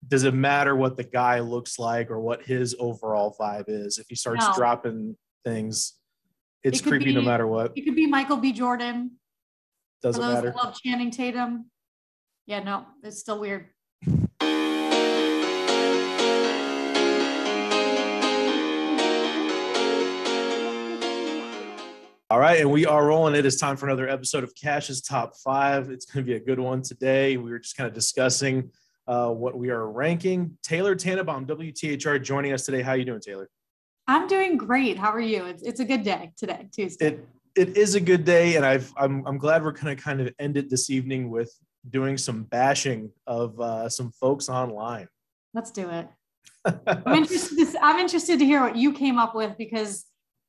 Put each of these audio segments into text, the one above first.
does it matter what the guy looks like or what his overall vibe is? If he starts dropping things, it's creepy no matter what. It could be Michael B. Jordan. Doesn't matter. Who love Channing Tatum. Yeah, no, it's still weird. All right, and we are rolling. It is time for another episode of Cash's Top 5. It's going to be a good one today. We were just kind of discussing what we are ranking. Taylor Tannebaum, WTHR, joining us today. How are you doing, Taylor? I'm doing great. How are you? It's a good day today, Tuesday. It is a good day, and I'm glad we're going to kind of end it this evening with doing some bashing of some folks online. Let's do it. I'm interested to hear what you came up with, because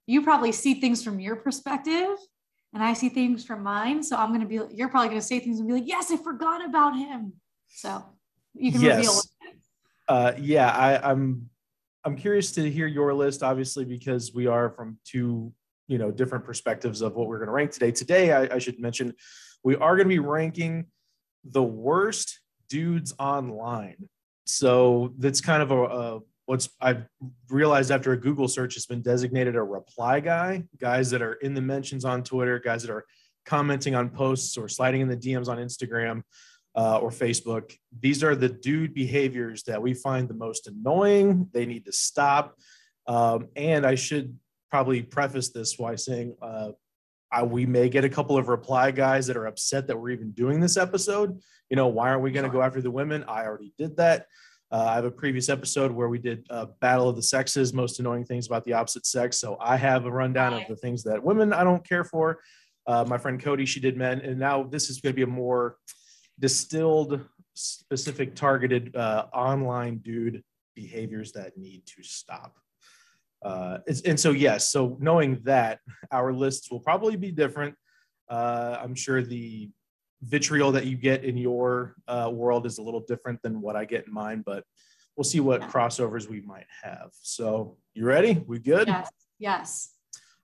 you probably see things from your perspective and I see things from mine. So you're probably going to say things and be like, yes, I forgot about him. So you can reveal. I'm curious to hear your list, obviously, because we are from two, different perspectives of what we're going to rank today. Today, I should mention, we are going to be ranking the worst dudes online. So that's kind of I've realized after a Google search has been designated a reply guy, guys that are in the mentions on Twitter, guys that are commenting on posts or sliding in the DMs on Instagram or Facebook. These are the dude behaviors that we find the most annoying. They need to stop. And I should probably preface this by saying we may get a couple of reply guys that are upset that we're even doing this episode. Why aren't we going to go after the women? I already did that. I have a previous episode where we did Battle of the Sexes, most annoying things about the opposite sex. So I have a rundown of the things that women I don't care for. My friend Cody, she did men. And now this is going to be a more distilled, specific, targeted online dude behaviors that need to stop. So knowing that, our lists will probably be different. I'm sure the vitriol that you get in your world is a little different than what I get in mine, but we'll see what crossovers we might have. So you ready? We good? Yes.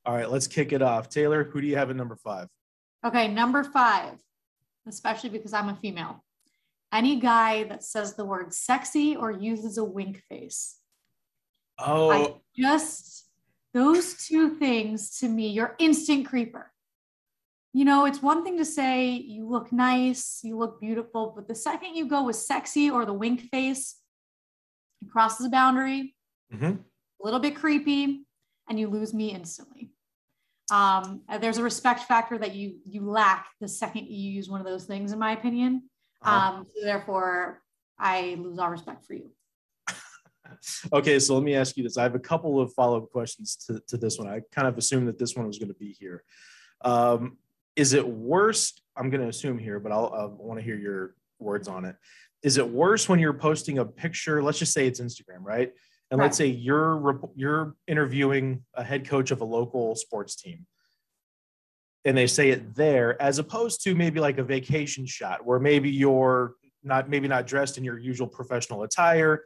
All right, let's kick it off. Taylor, who do you have at number 5? Okay, number 5, especially because I'm a female. Any guy that says the word sexy or uses a wink face. Oh, those two things to me, you're instant creeper. It's one thing to say you look nice, you look beautiful, but the second you go with sexy or the wink face, it crosses a boundary, a little bit creepy, and you lose me instantly. There's a respect factor that you lack the second you use one of those things, in my opinion. So therefore, I lose all respect for you. Okay, so let me ask you this. I have a couple of follow-up questions to this one. I kind of assumed that this one was going to be here. Is it worse? I'm going to assume here, but I want to hear your words on it. Is it worse when you're posting a picture? Let's just say it's Instagram, right? And let's say you're interviewing a head coach of a local sports team, and they say it there, as opposed to maybe like a vacation shot where maybe you're not dressed in your usual professional attire.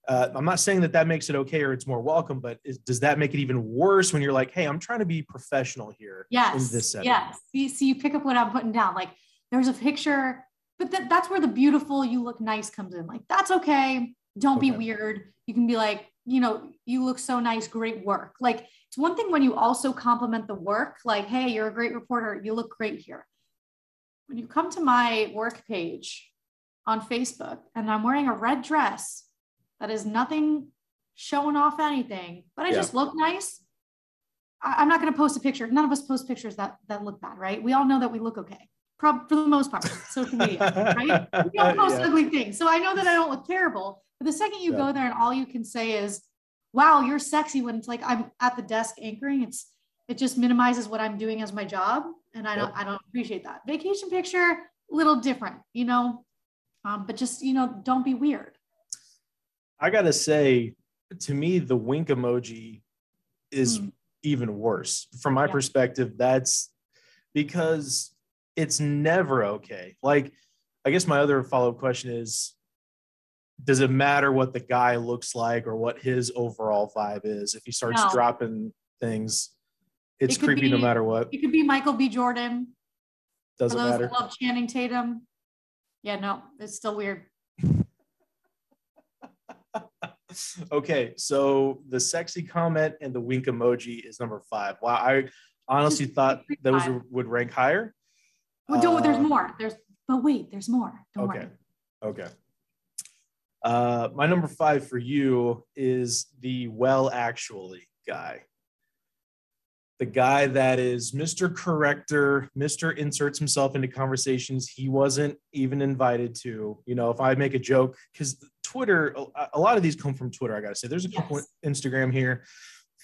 I'm not saying that makes it okay or it's more welcome, but does that make it even worse when you're like, hey, I'm trying to be professional here in this setting? Yes. See, you pick up what I'm putting down. Like, there's a picture, but that's where the beautiful, you look nice comes in. Like, that's okay. Don't be weird. You can be like, you look so nice. Great work. Like, it's one thing when you also compliment the work, like, hey, you're a great reporter. You look great here. When you come to my work page on Facebook and I'm wearing a red dress, that is nothing showing off anything, but I just look nice. I'm not going to post a picture. None of us post pictures that look bad, right? We all know that we look okay, for the most part, social media, right? We don't post ugly things. So I know that I don't look terrible, but the second you go there and all you can say is, wow, you're sexy, when it's like I'm at the desk anchoring, it just minimizes what I'm doing as my job. And I don't appreciate that. Vacation picture, a little different, but just, don't be weird. I got to say, to me, the wink emoji is even worse. From my perspective, that's because it's never okay. Like, I guess my other follow-up question is, does it matter what the guy looks like or what his overall vibe is? If he starts dropping things, it's creepy no matter what. It could be Michael B. Jordan. Doesn't matter. Who love Channing Tatum. Yeah, no, it's still weird. Okay, so the sexy comment and the wink emoji is number 5. Wow, I honestly thought those would rank higher. Well, don't, there's more. But wait, there's more. Don't okay. worry. Okay. My number 5 for you is the well actually guy. The guy that is Mr. Corrector, Mr. inserts himself into conversations he wasn't even invited to. You know, if I make a joke, because Twitter, a lot of these come from Twitter, I got to say. There's a couple Instagram here.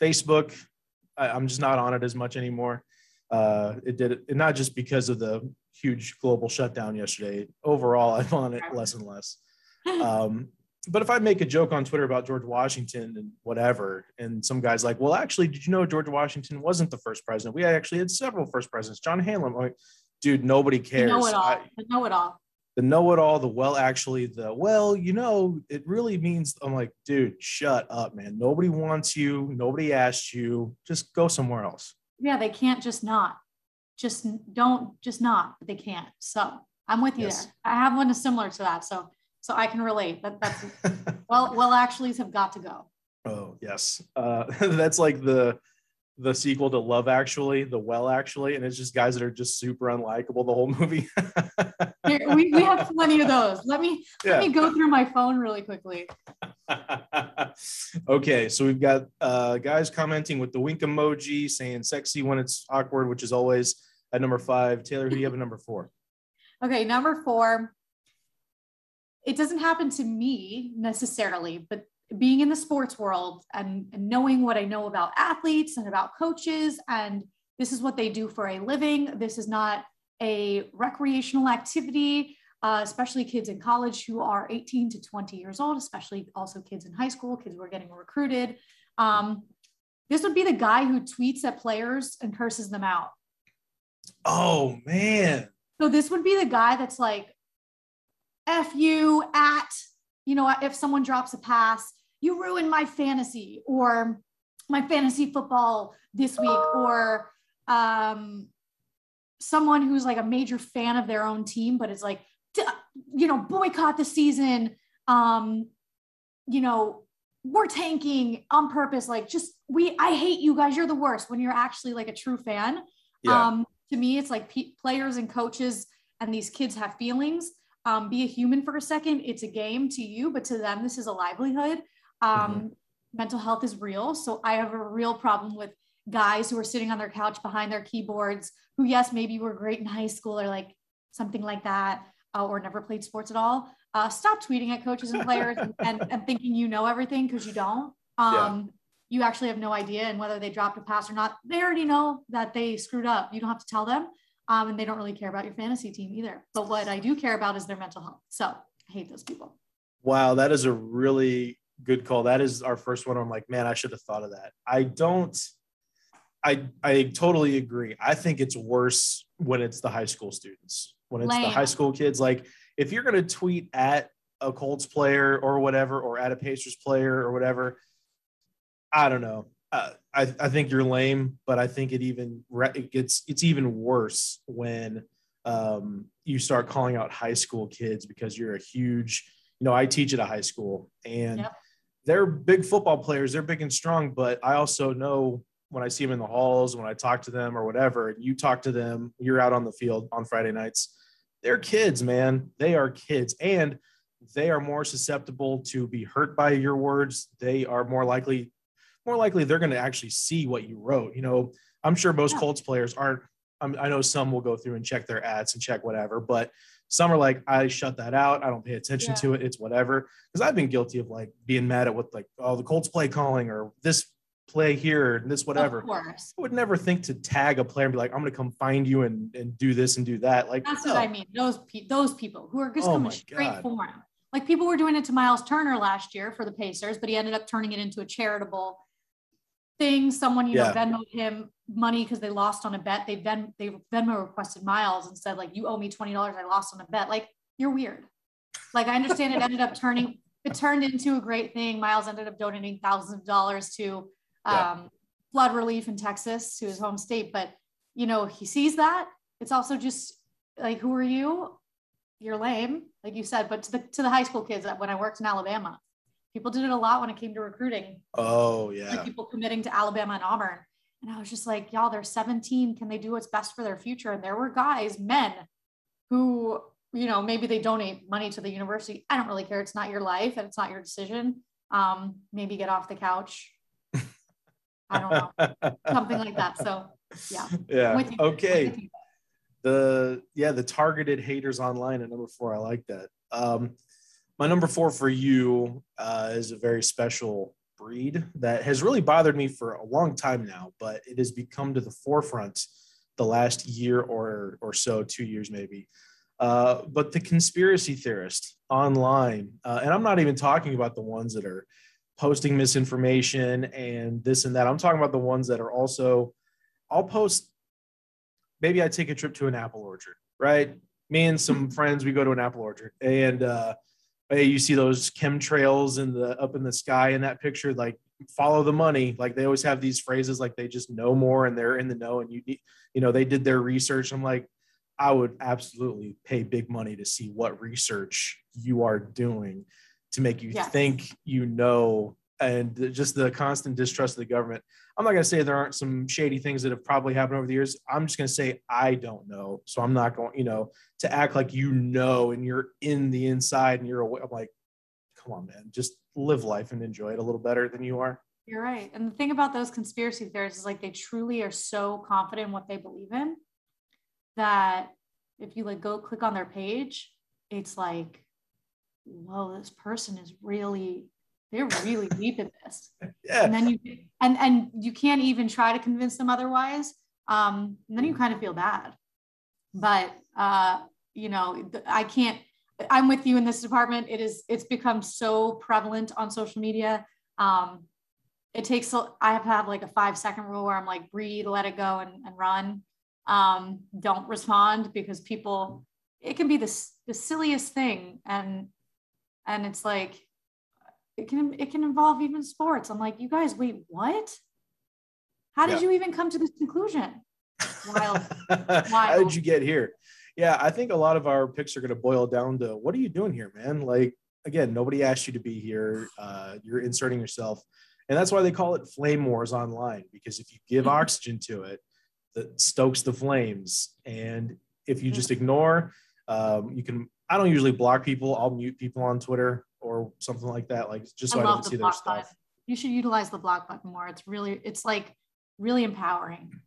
Facebook, I'm just not on it as much anymore. It did it, not just because of the huge global shutdown yesterday. Overall, I'm on it less and less. But if I make a joke on Twitter about George Washington and whatever, and some guy's like, well, actually, did you know George Washington wasn't the first president? We actually had several first presidents. John Hanlon. I'm like, dude, nobody cares. The know-it-all. The know-it-all. The know-it-all, the well, actually, the, well, you know, it really means, I'm like, dude, shut up, man. Nobody wants you. Nobody asked you. Just go somewhere else. Yeah, they can't just not. Just don't, just not. They can't. So I'm with you there. I have one similar to that. So I can relate. That's well, actuallys have got to go. Oh yes, that's like the sequel to Love Actually, the Well Actually, and it's just guys that are just super unlikable the whole movie. Here, we have plenty of those. Let me go through my phone really quickly. Okay, so we've got guys commenting with the wink emoji, saying sexy when it's awkward, which is always at number 5. Taylor, who do you have at number 4? Okay, number 4. It doesn't happen to me necessarily, but being in the sports world and knowing what I know about athletes and about coaches, and this is what they do for a living. This is not a recreational activity, especially kids in college who are 18 to 20 years old, especially also kids in high school, kids who are getting recruited. This would be the guy who tweets at players and curses them out. Oh, man. So this would be the guy that's like, F you at, you know, if someone drops a pass, you ruined my fantasy or my fantasy football this week, or someone who's like a major fan of their own team, but it's like, you know, boycott the season. You know, we're tanking on purpose. Like I hate you guys. You're the worst when you're actually like a true fan. Yeah. To me, it's like players and coaches and these kids have feelings. Be a human for a second. It's a game to you, but to them, this is a livelihood. Mental health is real. So I have a real problem with guys who are sitting on their couch behind their keyboards, who, yes, maybe were great in high school or like something like that, or never played sports at all. Stop tweeting at coaches and players and thinking you know everything, because you don't. You actually have no idea. And whether they dropped a pass or not, they already know that they screwed up. You don't have to tell them. And they don't really care about your fantasy team either. But what I do care about is their mental health. So I hate those people. Wow, that is a really good call. That is our first one. I'm like, man, I should have thought of that. I totally agree. I think it's worse when it's the high school students, when it's the high school kids. Like, if you're going to tweet at a Colts player or whatever, or at a Pacers player or whatever, I don't know. I think you're lame, but I think it's even worse when you start calling out high school kids because you're a huge, you know, I teach at a high school and they're big football players. They're big and strong, but I also know when I see them in the halls, when I talk to them or whatever, and you talk to them, you're out on the field on Friday nights. They're kids, man. They are kids, and they are more susceptible to be hurt by your words. They are more likely they're going to actually see what you wrote. You know, I'm sure most Colts players aren't. I know some will go through and check their ads and check whatever, but some are like, I shut that out. I don't pay attention to it. It's whatever. Because I've been guilty of like being mad at what, like, oh, the Colts play calling or this play here and this whatever. Of course. I would never think to tag a player and be like, I'm going to come find you and do this and do that. Like, that's what I mean. Those people who are just coming straight for him. Like, people were doing it to Miles Turner last year for the Pacers, but he ended up turning it into a charitable thing. Someone, you know, Venmoed him money because they lost on a bet. They Venmo requested Miles and said, like, you owe me $20. I lost on a bet. Like, you're weird. Like, I understand it turned into a great thing. Miles ended up donating thousands of dollars to flood relief in Texas, to his home state. But, you know, he sees that. It's also just like, who are you? You're lame, like you said. But to the high school kids, when I worked in Alabama, People did it a lot when it came to recruiting. Oh yeah. Like people committing to Alabama and Auburn. And I was just like, y'all, they're 17. Can they do what's best for their future? And there were guys, men, who, you know, maybe they donate money to the university. I don't really care. It's not your life and it's not your decision. Maybe get off the couch. I don't know. Something like that. So yeah. Yeah. Okay. The targeted haters online at number 4. I like that. My number 4 for you is a very special breed that has really bothered me for a long time now, but it has become to the forefront the last year or so, 2 years maybe. But the conspiracy theorist online, and I'm not even talking about the ones that are posting misinformation and this and that. I'm talking about the ones that are also, I'll post, maybe I take a trip to an apple orchard, right? Me and some friends, we go to an apple orchard, and hey, you see those chemtrails up in the sky in that picture, like follow the money. Like they always have these phrases like they just know more and they're in the know, and they did their research. I'm like, I would absolutely pay big money to see what research you are doing to make you think and just the constant distrust of the government. I'm not going to say there aren't some shady things that have probably happened over the years. I'm just going to say I don't know. So I'm not going, to act like and you're in the inside and you're away. I'm like, come on, man, just live life and enjoy it a little better than you are. You're right. And the thing about those conspiracy theorists is like they truly are so confident in what they believe in that if you like go click on their page, it's like, whoa, this person is they're really deep in this. Yeah. And then you can't even try to convince them otherwise. And then you kind of feel bad. But I can't, I'm with you in this department. It's become so prevalent on social media. I have to have like a 5-second rule where I'm like, breathe, let it go and run. Don't respond because it can be the silliest thing. And it's like, it can involve even sports. I'm like, you guys, wait, what? How did you even come to this conclusion? Wild. How did you get here? Yeah, I think a lot of our picks are going to boil down to, what are you doing here, man? Like, again, nobody asked you to be here. You're inserting yourself. And that's why they call it flame wars online, because if you give oxygen to it, that stokes the flames. And if you just ignore, I don't usually block people. I'll mute people on Twitter or something like that. Like just so I don't see their stuff. Button. You should utilize the block button more. It's like really empowering.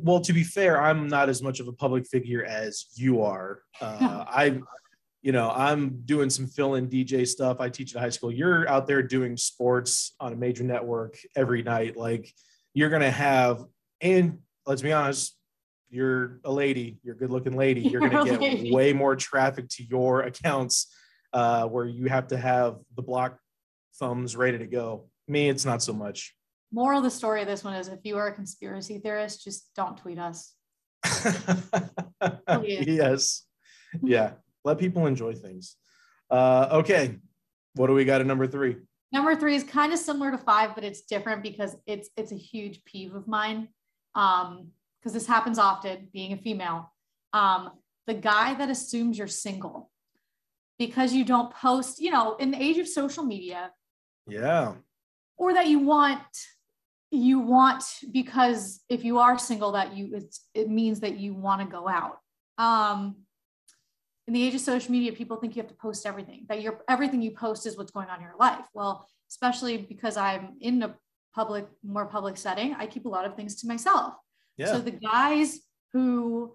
Well, to be fair, I'm not as much of a public figure as you are. I'm doing some fill-in DJ stuff. I teach at high school. You're out there doing sports on a major network every night. Like you're going to have, and let's be honest, you're a lady, you're a good looking lady. You're going to get way more traffic to your accounts where you have to have the block thumbs ready to go. Me, it's not so much. Moral of the story of this one is if you are a conspiracy theorist, just don't tweet us. Yes. Yeah. Let people enjoy things. Okay. What do we got at number 3? Number 3 is kind of similar to 5, but it's different because it's a huge peeve of mine. Because this happens often, being a female. The guy that assumes you're single because you don't post, in the age of social media. Yeah. Or that you want because if you are single, it means that you want to go out. In the age of social media, people think you have to post everything, that everything you post is what's going on in your life. Well, especially because I'm in a more public setting, I keep a lot of things to myself. Yeah. So the guys who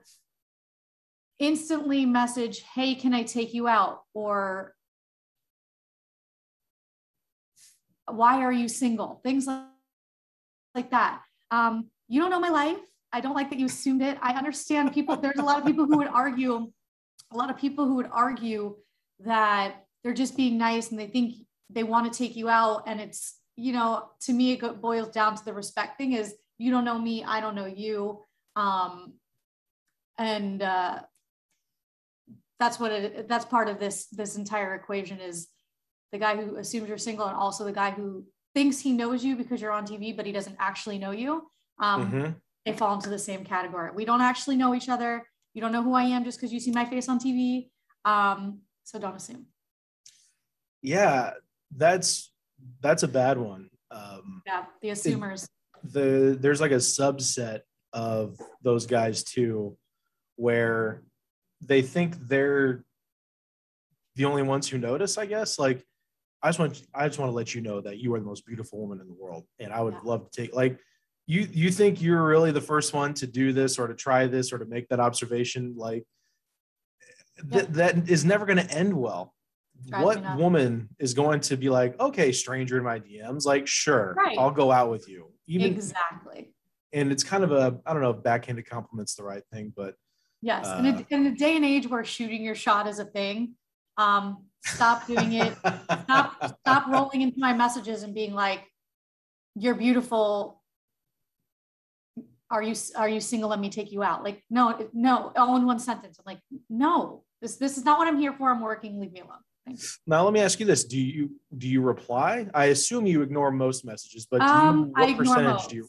instantly message, hey, can I take you out? Or why are you single? Things like that. You don't know my life. I don't like that you assumed it. I understand people. There's a lot of people who would argue that they're just being nice and they think they want to take you out. And it's, to me, it boils down to the respect thing is you don't know me. I don't know you. That's part of this entire equation is the guy who assumes you're single and also the guy who thinks he knows you because you're on TV, but he doesn't actually know you. They fall into the same category. We don't actually know each other. You don't know who I am just because you see my face on TV. So don't assume. Yeah. that's a bad one. Yeah, the assumers. There's like a subset of those guys too, where they think they're the only ones who notice, I guess. Like, I just want to let you know that you are the most beautiful woman in the world, and I would love to take, like, you think you're really the first one to do this or to try this or to make that observation. Like, that is never going to end well. What woman is going to be like, okay, stranger in my DMs, like, sure, right, I'll go out with you. Exactly. And it's kind of a, I don't know if backhanded compliment's the right thing, but yes. In a day and age where shooting your shot is a thing, stop doing it. Stop rolling into my messages and being like, you're beautiful. Are you single? Let me take you out. Like, no, all in one sentence. I'm like, no, this is not what I'm here for. I'm working. Leave me alone. Now, let me ask you this. Do you reply? I assume you ignore most messages, but what percentage do you?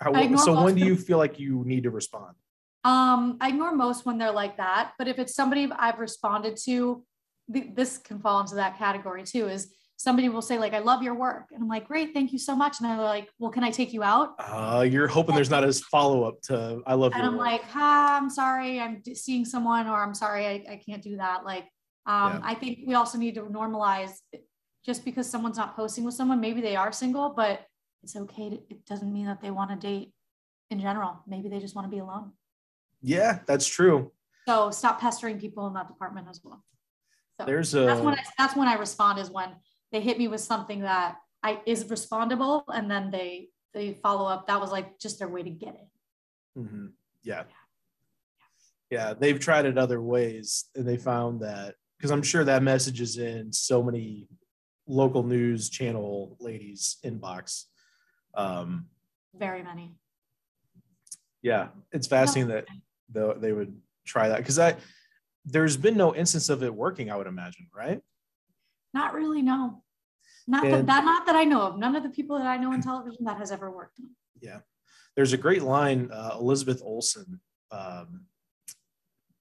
When do you feel like you need to respond? I ignore most when they're like that. But if it's somebody I've responded to, this can fall into that category too, is somebody will say like, I love your work. And I'm like, great, thank you so much. And they're like, well, can I take you out? You're hoping there's not as follow-up to, I love your work. And I'm like, I'm sorry, I'm seeing someone, or I'm sorry, I can't do that. Like, I think we also need to normalize, just because someone's not posting with someone, maybe they are single, but it's okay. It doesn't mean that they want to date in general. Maybe they just want to be alone. Yeah, that's true. So stop pestering people in that department as well. So that's when I respond, is when they hit me with something that is respondable, and then they follow up. That was like just their way to get it. Mm-hmm. Yeah, they've tried it other ways, and they found that, because I'm sure that message is in so many local news channel ladies' inbox. Very many. Yeah, it's fascinating that they would try that, because there's been no instance of it working, I would imagine, right? Not really, no. Not that I know of. None of the people that I know in television that has ever worked. Yeah. There's a great line Elizabeth Olsen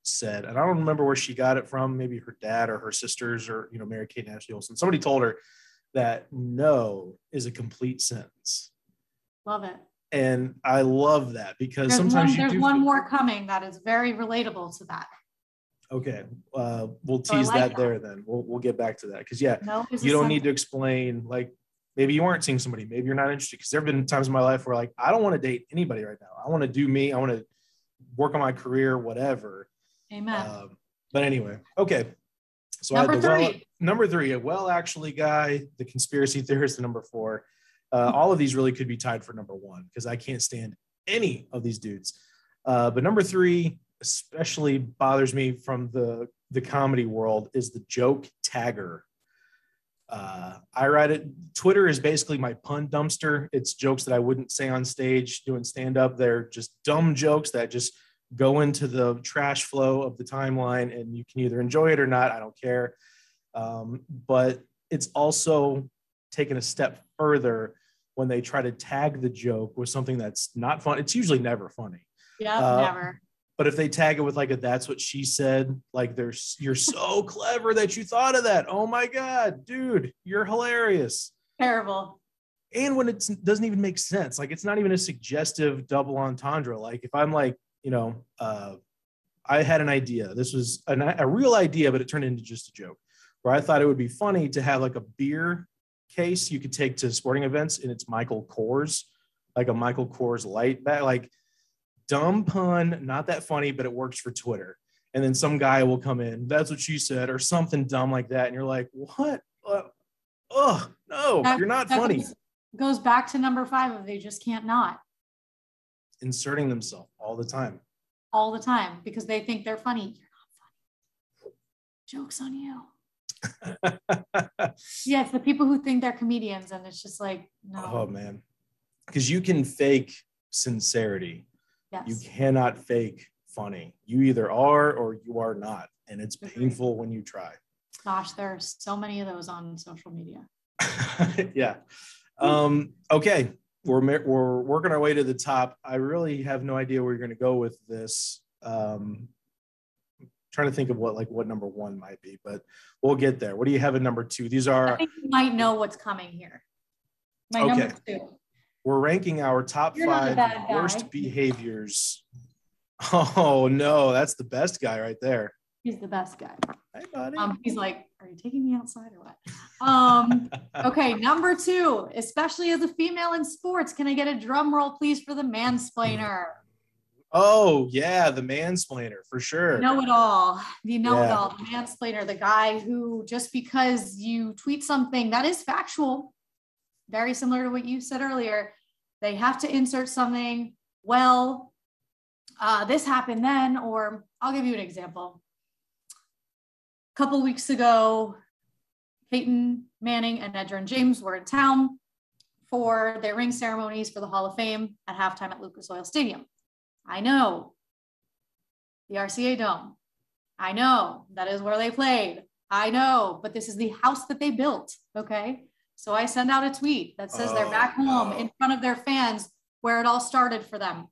said, and I don't remember where she got it from, maybe her dad or her sisters, or, Mary-Kate and Ashley Olsen. Somebody told her that no is a complete sentence. Love it. And I love that, because there's one more coming that is very relatable to that. Okay, we'll tease that there. Then we'll get back to that, because you don't need to explain, like, maybe you aren't seeing somebody, maybe you're not interested, because there have been times in my life where, like, I don't want to date anybody right now. I want to do me. I want to work on my career, whatever. Amen. But anyway, okay. So number three, a well-actually guy, the conspiracy theorist, and number 4. All of these really could be tied for number 1, because I can't stand any of these dudes. But number 3 especially bothers me from the comedy world is the joke tagger. I write it. Twitter is basically my pun dumpster. It's jokes that I wouldn't say on stage doing stand-up. They're just dumb jokes that just go into the trash flow of the timeline, and you can either enjoy it or not. I don't care. But it's also taken a step further when they try to tag the joke with something that's not fun. It's usually never funny. Yeah, never. But if they tag it with like that's what she said, like you're so clever that you thought of that. Oh my God, dude, you're hilarious. Terrible. And when it doesn't even make sense, like it's not even a suggestive double entendre. Like if I'm like, I had an idea. This was a real idea, but it turned into just a joke, where I thought it would be funny to have like a beer case you could take to sporting events, and it's Michael Kors, like a Michael Kors light bag, like dumb pun, not that funny, but it works for Twitter. And then some guy will come in, that's what she said, or something dumb like that. And you're like, what? No, you're not funny. Goes back to number 5 of they just can't not. Inserting themselves all the time. All the time, because they think they're funny. You're not funny. Joke's on you. Yeah, it's the people who think they're comedians, and it's just like, no. Oh, man. Because you can fake sincerity. Yes. You cannot fake funny. You either are or you are not. And it's painful when you try. Gosh, there are so many of those on social media. Yeah. Okay. We're working our way to the top. I really have no idea where you're going to go with this. Trying trying to think of what number one might be, but we'll get there. What do you have in number two? These are. I think you might know what's coming here. My number two. We're ranking our top 5 worst behaviors. Oh no, that's the best guy right there. He's the best guy. Hey, buddy. He's like, are you taking me outside or what? Okay, number 2, especially as a female in sports, can I get a drum roll, please, for the mansplainer? Oh yeah, the mansplainer for sure. Know-it-all, the know-it-all, the mansplainer, the guy who just because you tweet something that is factual, very similar to what you said earlier, they have to insert something. Well, this happened then, or I'll give you an example. A couple weeks ago, Peyton Manning and Edgerrin James were in town for their ring ceremonies for the Hall of Fame at halftime at Lucas Oil Stadium. I know the RCA Dome. I know that is where they played. I know, but this is the house that they built. Okay. So I send out a tweet that says they're back home in front of their fans where it all started for them.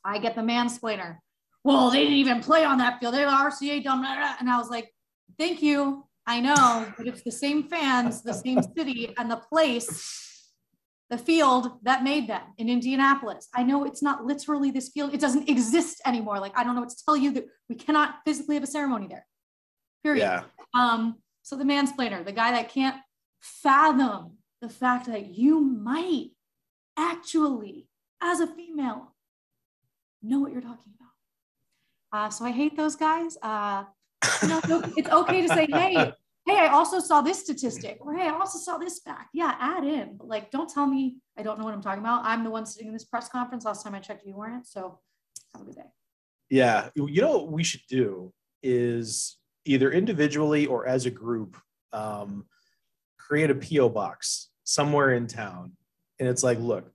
I get the mansplainer. Well, they didn't even play on that field. They were RCA Dome. And I was like, thank you. I know, but it's the same fans, the same city, and the place, the field that made them in Indianapolis. I know it's not literally this field. It doesn't exist anymore. Like, I don't know what to tell you, that we cannot physically have a ceremony there. Period. Yeah. So the mansplainer, the guy that can't fathom the fact that you might actually, as a female, know what you're talking about. So I hate those guys. It's okay to say, hey, I also saw this statistic, or hey, I also saw this fact. Yeah, add in, but like, don't tell me I don't know what I'm talking about. I'm the one sitting in this press conference. Last time I checked, you weren't. So have a good day. Yeah, you know what we should do is either individually or as a group, create a PO box somewhere in town, and it's like, look,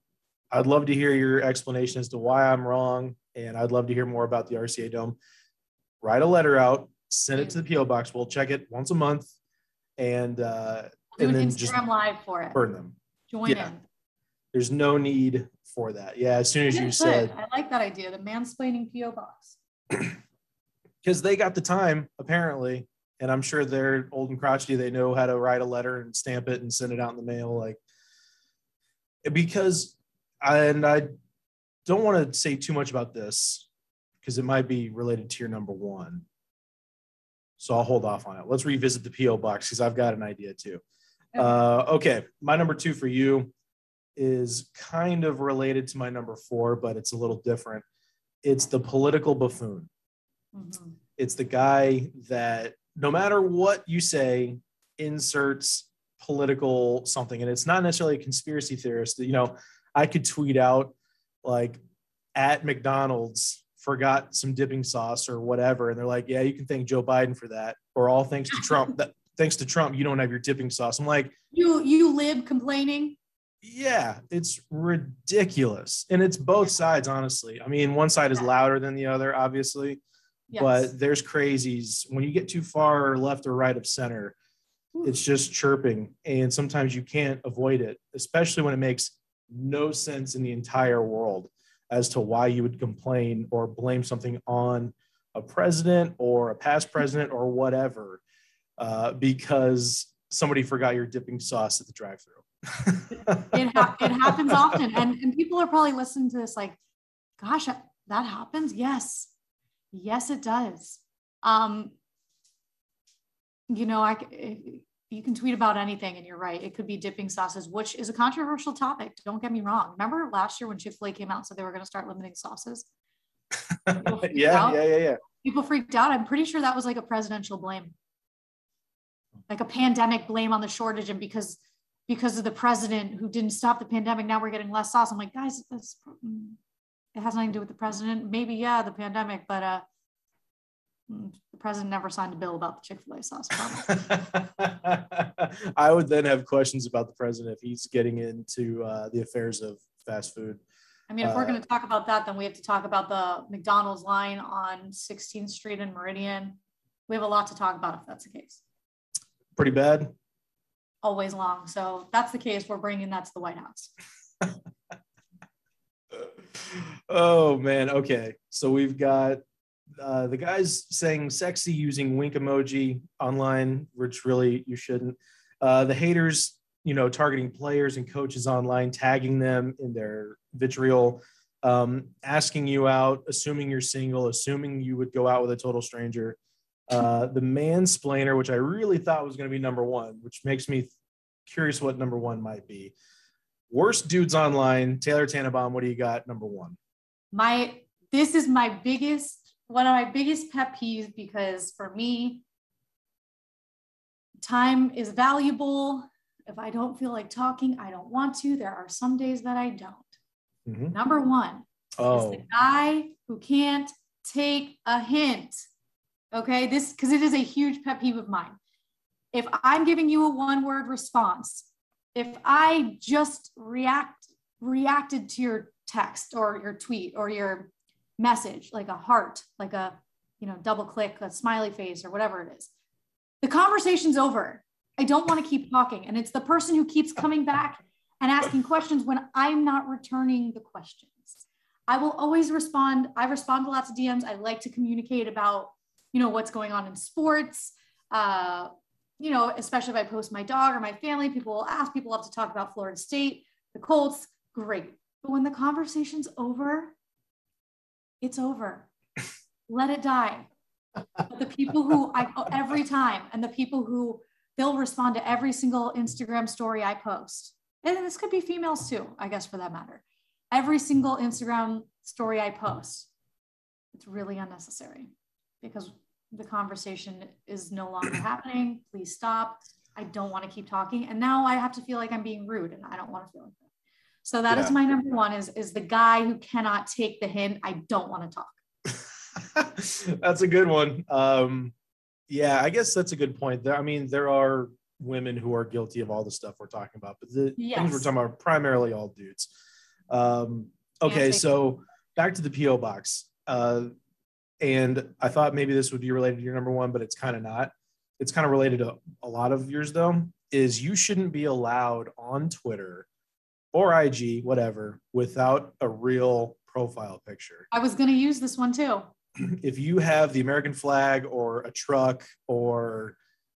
I'd love to hear your explanation as to why I'm wrong, and I'd love to hear more about the RCA Dome. Write a letter out, send it to the PO box. We'll check it once a month, and then Instagram just live for it. Burn them. Join in. There's no need for that. Yeah, as soon as you said, I like that idea, the mansplaining PO box. Because they got the time apparently, and I'm sure they're old and crotchety. They know how to write a letter and stamp it and send it out in the mail. Like, because I don't want to say too much about this because it might be related to your number one. So I'll hold off on it. Let's revisit the PO box because I've got an idea too. Okay, my number 2 for you is kind of related to my number 4, but it's a little different. It's the political buffoon. Mm-hmm. It's the guy that no matter what you say, inserts political something. And it's not necessarily a conspiracy theorist. You know, I could tweet out like, at McDonald's forgot some dipping sauce or whatever. And they're like, yeah, you can thank Joe Biden for that. Or all thanks to Trump. Thanks to Trump, you don't have your dipping sauce. I'm like, you live complaining. Yeah, it's ridiculous. And it's both sides, honestly. I mean, one side is louder than the other, obviously. Yes. But there's crazies. When you get too far left or right of center, it's just chirping. And sometimes you can't avoid it, especially when it makes no sense in the entire world as to why you would complain or blame something on a president or a past president or whatever, because somebody forgot your dipping sauce at the drive-thru. It happens often. And people are probably listening to this like, gosh, that happens? Yes, it does. You know, you can tweet about anything, and you're right. It could be dipping sauces, which is a controversial topic. Don't get me wrong. Remember last year when Chick-fil-A came out and said they were going to start limiting sauces? Yeah. People freaked out. I'm pretty sure that was like a presidential blame, like a pandemic blame on the shortage. And because of the president who didn't stop the pandemic, now we're getting less sauce. I'm like, guys, it has nothing to do with the president. Maybe, yeah, the pandemic, but the president never signed a bill about the Chick-fil-A sauce. I would then have questions about the president if he's getting into the affairs of fast food. I mean, if we're going to talk about that, then we have to talk about the McDonald's line on 16th Street and Meridian. We have a lot to talk about if that's the case. Pretty bad. Always long. So if that's the case, we're bringing that to the White House. Oh, man. Okay. So we've got The guy's saying sexy using wink emoji online, which really you shouldn't. The haters, targeting players and coaches online, tagging them in their vitriol, asking you out, assuming you're single, assuming you would go out with a total stranger. The mansplainer, which I really thought was going to be number one, which makes me curious what number one might be. Worst dudes online. Taylor Tannebaum, what do you got? Number one. This is one of my biggest pet peeves, because for me, time is valuable. If I don't feel like talking, I don't want to. There are some days that I don't. Mm-hmm. Number one is the guy who can't take a hint. Okay, because it is a huge pet peeve of mine. If I'm giving you a one-word response, if I just reacted to your text or your tweet or your message, like a heart, like a, double click, a smiley face or whatever it is, the conversation's over. I don't want to keep talking. And it's the person who keeps coming back and asking questions when I'm not returning the questions. I will always respond. I respond to lots of DMs. I like to communicate about, what's going on in sports. Especially if I post my dog or my family, people will ask, people love to talk about Florida State, the Colts, great. But when the conversation's over, it's over. Let it die. But the people who every time, and the people who they'll respond to every single Instagram story I post. And this could be females too, I guess, for that matter. Every single Instagram story I post, it's really unnecessary because the conversation is no longer happening. Please stop. I don't want to keep talking. And now I have to feel like I'm being rude, and I don't want to feel like that. So that is my number one is the guy who cannot take the hint. I don't want to talk. That's a good one. I guess that's a good point. There are women who are guilty of all the stuff we're talking about, but the things we're talking about are primarily all dudes. So back to the P.O. box. And I thought maybe this would be related to your number one, but it's kind of not. It's kind of related to a lot of yours, though, is you shouldn't be allowed on Twitter or IG, whatever, without a real profile picture. I was going to use this one too. If you have the American flag or a truck or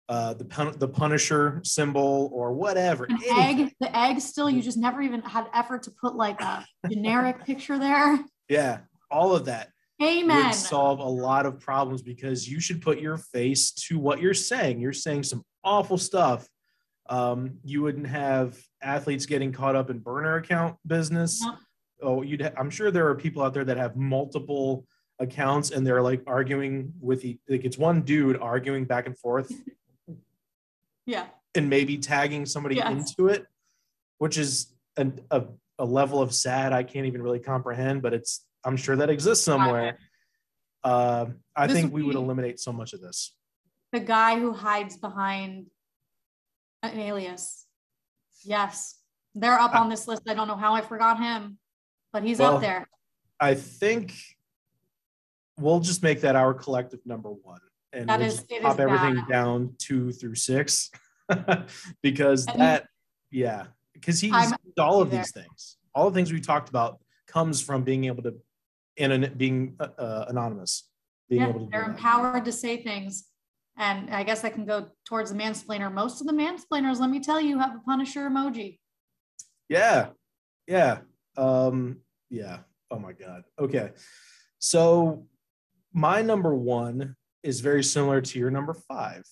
the Punisher symbol or whatever. The egg still, you just never even had effort to put like a generic picture there. Yeah, all of that. Amen. Would solve a lot of problems, because you should put your face to what you're saying. You're saying some awful stuff. You wouldn't have athletes getting caught up in burner account business. No. I'm sure there are people out there that have multiple accounts and they're like arguing it's one dude arguing back and forth. Yeah. And maybe tagging somebody into it, which is a level of sad I can't even really comprehend, but I'm sure that exists somewhere. I think we would eliminate so much of this. The guy who hides behind an alias. Yes. They're up on this list. I don't know how I forgot him, but he's up there. I think we'll just make that our collective number one. And we'll just pop everything down 2 through 6 because he's all of these things. All the things we talked about comes from being able to, and being anonymous. They're empowered to say things. And I guess that can go towards the mansplainer. Most of the mansplainers, let me tell you, have a Punisher emoji. Yeah. Oh my God. Okay. So my number one is very similar to your number 5.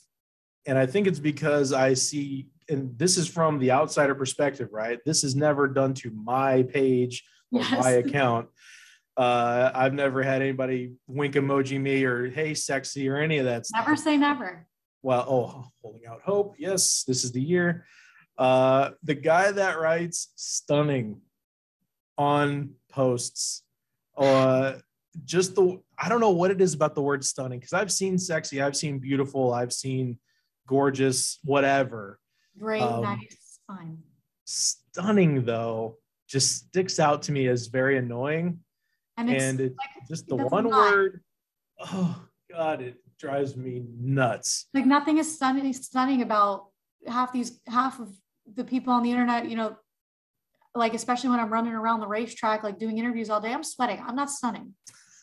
And I think it's because I see, and this is from the outsider perspective, right? This is never done to my page or my account. I've never had anybody wink emoji me or hey sexy or any of that stuff. Never say never. Well, holding out hope. Yes, this is the year. The guy that writes stunning on posts, I don't know what it is about the word stunning, because I've seen sexy, I've seen beautiful, I've seen gorgeous, whatever. Great, nice, fine. Stunning though just sticks out to me as very annoying. And it's like, just the one word. Oh God, it drives me nuts. Like nothing is stunning about half of the people on the internet, like especially when I'm running around the racetrack, like doing interviews all day, I'm sweating. I'm not stunning.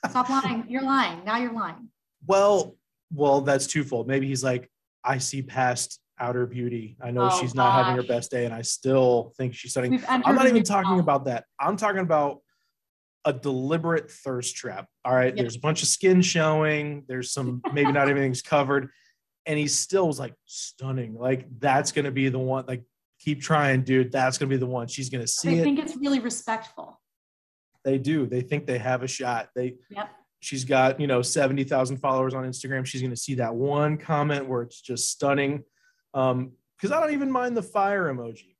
Stop lying. You're lying. Now you're lying. Well, that's twofold. Maybe he's like, I see past outer beauty. I know she's not having her best day, and I still think she's stunning. I'm not even talking about that. I'm talking about a deliberate thirst trap. All right. There's a bunch of skin showing. There's some, maybe not everything's covered. And he still was like stunning. Like, that's going to be the one. Like, keep trying, dude. That's going to be the one. She's going to see it. I think it's really respectful. They do. They think they have a shot. She's got, 70,000 followers on Instagram. She's going to see that one comment where it's just stunning. Because I don't even mind the fire emoji.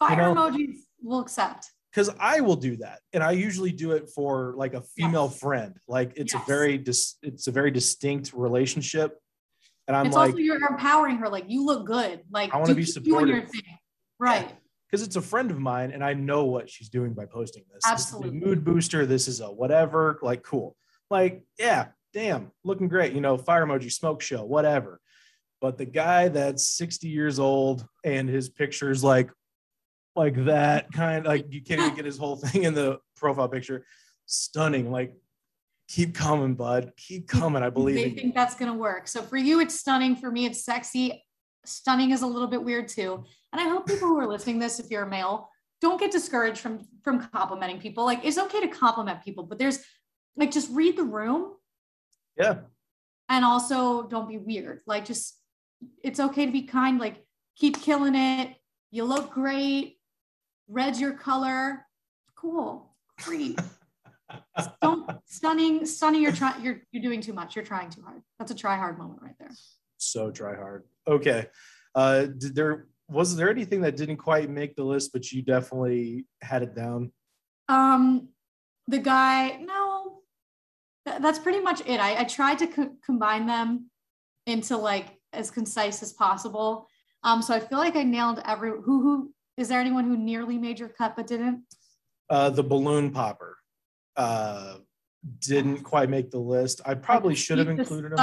Emojis we'll accept. Because I will do that, and I usually do it for like a female friend. Like, it's a very distinct relationship, and I'm also you're empowering her. Like, you look good. Like, I want to be supportive, right? Because it's a friend of mine, and I know what she's doing by posting this. Absolutely, this is a mood booster. This is a whatever. Like, cool. Like, yeah, damn, looking great. Fire emoji, smoke show, whatever. But the guy that's 60 years old and his picture's like that kind, like, you can't even get his whole thing in the profile picture. Stunning. Like, keep coming, bud. Keep coming. I believe they think that's going to work. So for you, it's stunning. For me, it's sexy. Stunning is a little bit weird too. And I hope people who are listening to this, if you're a male, don't get discouraged from complimenting people. Like, it's okay to compliment people, but there's like, just read the room. Yeah. And also don't be weird. Like, just, it's okay to be kind. Like, keep killing it. You look great. Red's your color. Cool. Great. Stunning. You're doing too much. You're trying too hard. That's a try hard moment right there. So try hard. Okay. Was there anything that didn't quite make the list, but you definitely had it down? The guy, no, that's pretty much it. I tried to combine them into like as concise as possible. So I feel like I nailed who is there anyone who nearly made your cut but didn't? The balloon popper didn't quite make the list. I probably should have included him.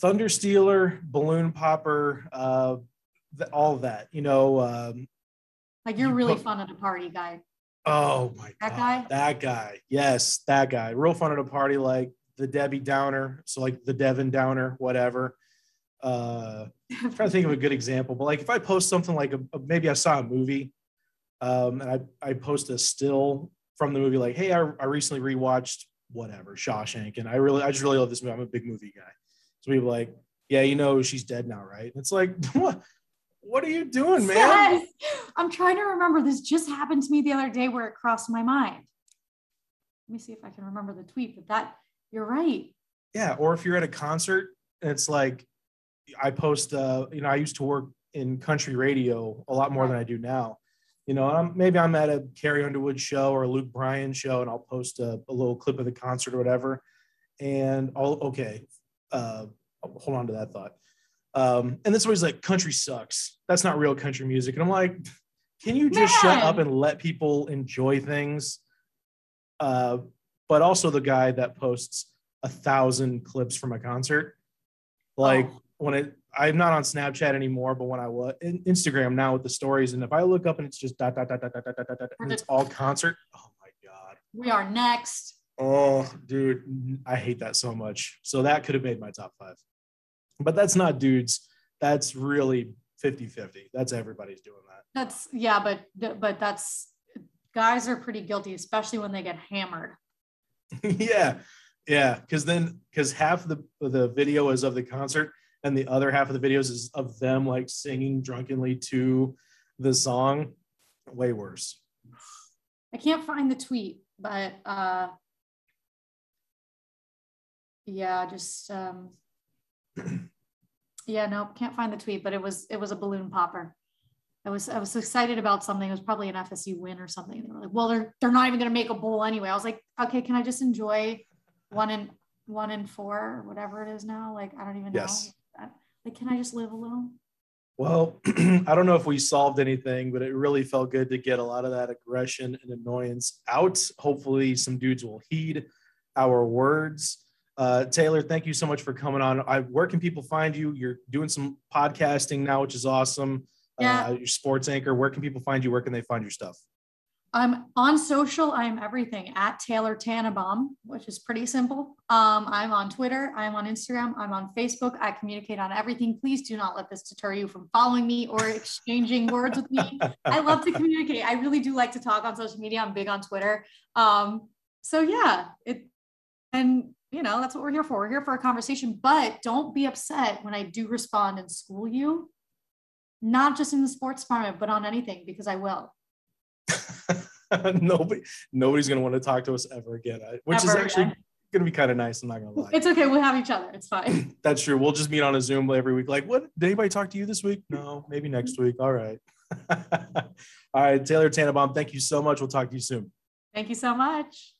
Thunder Stealer, balloon popper, all of that. like, you're really fun at a party guy. Oh my God. That guy. Yes, that guy. Real fun at a party, like the Debbie Downer. So like the Devin Downer, whatever. I'm trying to think of a good example, but like if I post something like maybe I saw a movie, and I post a still from the movie, like, hey, I recently rewatched whatever, Shawshank, and I just really love this movie. I'm a big movie guy. So people like, yeah, she's dead now, right? And it's like, what are you doing, man? Yes. I'm trying to remember. This just happened to me the other day where it crossed my mind. Let me see if I can remember the tweet, but you're right. Yeah. Or if you're at a concert and it's like, I post, I used to work in country radio a lot more than I do now. Maybe I'm at a Carrie Underwood show or a Luke Bryan show, and I'll post a little clip of the concert or whatever. And hold on to that thought. And this always like, country sucks. That's not real country music. And I'm like, can you just shut up and let people enjoy things? But also the guy that posts 1,000 clips from a concert, like I'm not on Snapchat anymore, but when I was in Instagram now with the stories, and if I look up and it's just ... and it's all concert. Oh my God. We are next. Oh, dude, I hate that so much. So that could have made my top 5. But that's not dudes. That's really 50-50. That's everybody's doing that. But that's, guys are pretty guilty, especially when they get hammered. Yeah. Because half the video is of the concert, and the other half of the videos is of them like singing drunkenly to the song. Way worse. I can't find the tweet, but can't find the tweet, but it was a balloon popper. I was excited about something. It was probably an FSU win or something. They were like, well, they're not even going to make a bowl anyway. I was like, okay, can I just enjoy 1 and 4 or whatever it is now? Like, I don't even know. Like, can I just live a little? Well, I don't know if we solved anything, but it really felt good to get a lot of that aggression and annoyance out. Hopefully some dudes will heed our words. Taylor, thank you so much for coming on. Where can people find you? You're doing some podcasting now, which is awesome. Yeah. Your sports anchor. Where can people find you? Where can they find your stuff? I'm on social. I'm everything at Taylor Tannebaum, which is pretty simple. I'm on Twitter. I'm on Instagram. I'm on Facebook. I communicate on everything. Please do not let this deter you from following me or exchanging words with me. I love to communicate. I really do like to talk on social media. I'm big on Twitter. So yeah, and you know, that's what we're here for. We're here for a conversation, but don't be upset when I do respond and school you, not just in the sports department, but on anything, because I will. Nobody's going to want to talk to us ever again, which is actually going to be kind of nice. I'm not going to lie. It's okay. We'll have each other. It's fine. That's true. We'll just meet on a Zoom every week. Like, what? Did anybody talk to you this week? No, maybe next week. All right. All right. Taylor Tannebaum, thank you so much. We'll talk to you soon. Thank you so much.